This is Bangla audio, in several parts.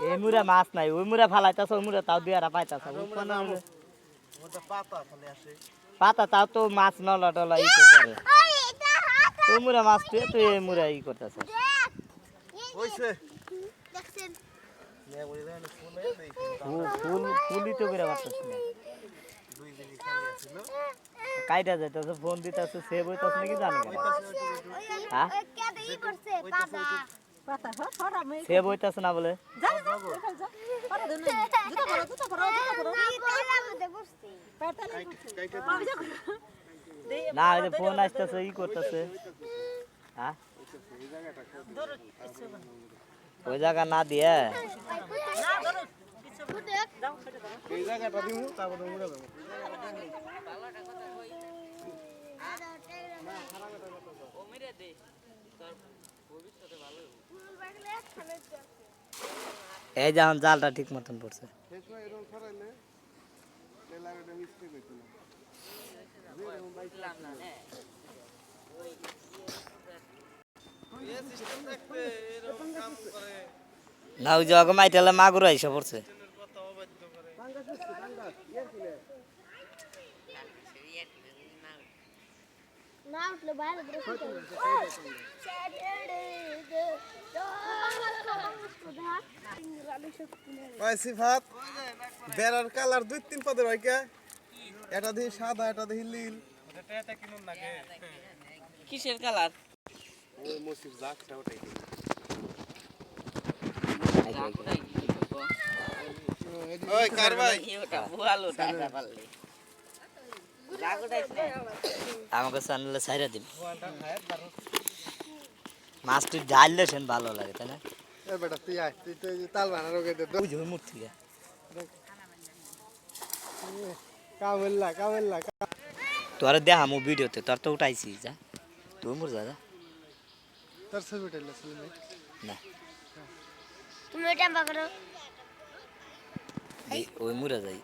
এই মুরা মাছ নাই ওই মুরা ফালাইতাছ ওই মুরা তাও দুয়ারা পাইতাছ পাতা তাও তো মাছ নলা টলা ই করে ওই মুরা মাছ তুই তুই এই মুরা ই করতেছ ফুলই তো করে পারতাছ না কাইটা যাইতাছ ফোন দিতাছ সেভ হইতাছ নাকি জানি হ্যাঁ সেভ হইতাছ না বলে না ওই যে ফোন আসতেছে ই করতেছে হ্যাঁ ওই জায়গা না দিয়ে এই জায়গাটা দিমু তারপর উড়ে যাবো ও মেরে দে তোর ভবিষ্যতে ভালো এই যখন জালটা ঠিক মতন পড়ছে এরকম ছড়াইলে লেলাটা মিস্টেক হইতো না যেরকম বাইকলাম না ওই এই সিস্টেম দেখতে এরকম কাম করে না ওই জায়গা মাইটালে মাগুর আইসা পড়ছে না উঠলে বাইরে ওই সিফাত বেড়ার কালার দুই তিন পদের হয় কে এটা দিয়ে সাদা এটা দিয়ে নীল এটা কিনুন লাগে কিসের কালার ওই মসির জাকটা ওটাই ওই কার ভাই ওটা ভালো টাকা পারলে আমাকে চ্যানেলে ছাইরা দিন মাছ তুই ঢাললে সেন ভালো লাগে তাই না এ বেটা তুই আয় তুই তো তাল বানার ওকে দে বুঝ মূর্তি কামেল্লা তোর দেখা মু ভিডিওতে তোর তো উঠাইছি যা তুই মুর যা তোর ছবি উঠাইলা না তুমি ওটা বাগরো এই ওই মুরা যাই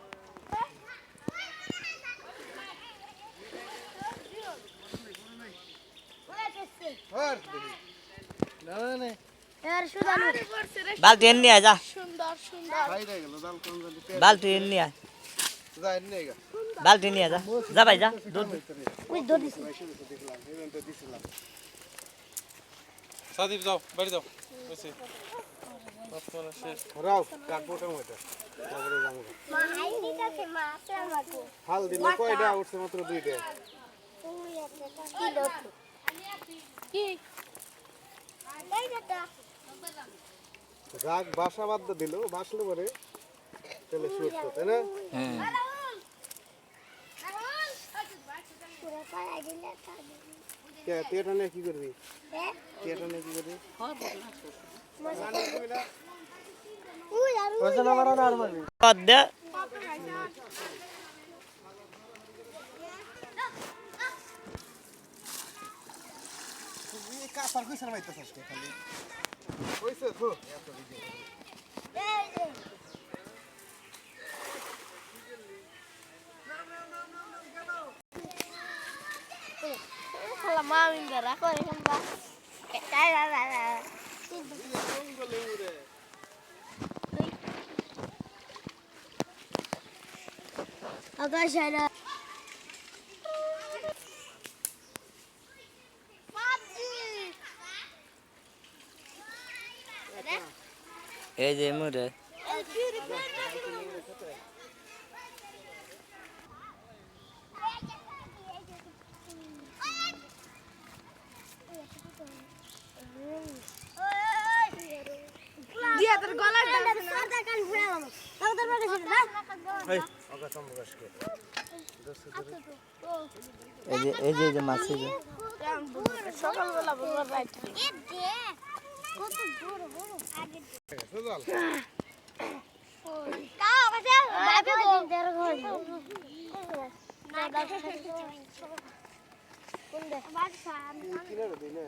বালতি এনে আয় যা বালতি এনে আয় বালতি নিয়ে যা যা ভাই যা সাদীপ যাও বাড়ি যাও হাল দিলে কয়টা উঠছে মাত্র দুইটা রাগ বাসা বাদ দিল বাসলে পরে তাহলে সুস্থ তাই না এটা নিয়ে কি করবি এটা নিয়ে কি করবি কাপার কইছার মাইতাছ আজকে খালি কইছে তো এত ভিডিও খালা মামিন্দা রাখো এখান বা কাই দাদা আকাশ আইনা এই যে মুরে দিয়া তোর গলাটা সাদা কান ফুরালাম তাও তোর বাড়ি ছিল না এই ওগা সম্বগাসকে এই যে মাছ এই যে সকালবেলা বলবা রাইট এ দে কত বড় বড় আগে সুজল কা বাজে বাইবে গো দের ঘর না দাদা কোন দে বাদ খান কিনে দিনে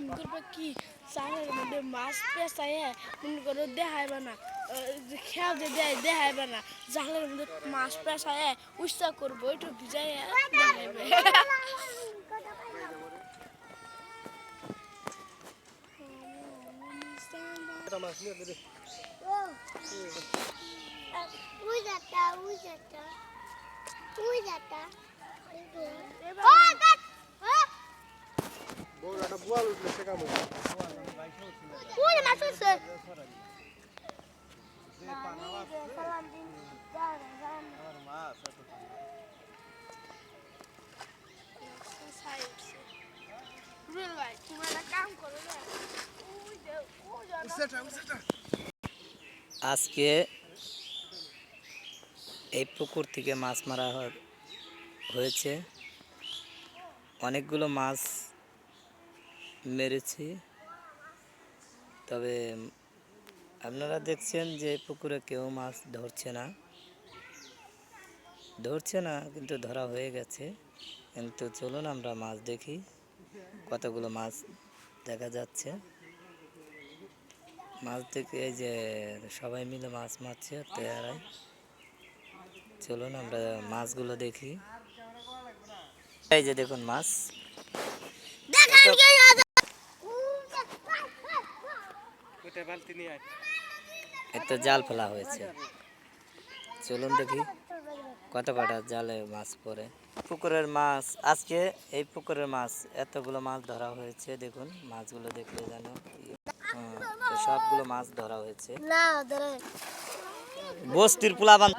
করবে কি সারের মধ্যে মাছ পেছায় মনে করে দেখাইবে না খেয়াল যে দেখাইবে না জালের মধ্যে মাছ পেছায় উৎসাহ করবো একটু ভিজাই দেখাইবে এটা মাছ নিয়ে দে উই যাতা বড় একটা বোয়াল উঠলে সে কাম হইছে উই মাছ হইছে যে পানা আছে সালাম দিন আর মাছ এত রুল ভাই তুমি একটা কাম করো না উসেটা আজকে এই পুকুর থেকে মাছ মারা হয়েছে, অনেকগুলো মাছ মেরেছি। তবে আপনারা দেখছেন যে পুকুরে কেউ মাছ ধরছে না কিন্তু ধরা হয়ে গেছে। কিন্তু চলুন আমরা মাছ দেখি, কতগুলো মাছ দেখা যাচ্ছে। মাছ দেখে এই যে সবাই মিলে মাছ মারছে তেয়ারায়। চলুন আমরা মাছগুলো দেখি। এই যে দেখুন মাছ, এত জাল ফেলা হয়েছে। চলুন দেখি কত কটা জালে মাছ পড়ে। পুকুরের মাছ, আজকে এই পুকুরের মাছ এতগুলো মাছ ধরা হয়েছে। দেখুন মাছগুলো দেখলে জানো সবগুলো মাছ ধরা হয়েছে। না ধরে বস্তির পোলাবান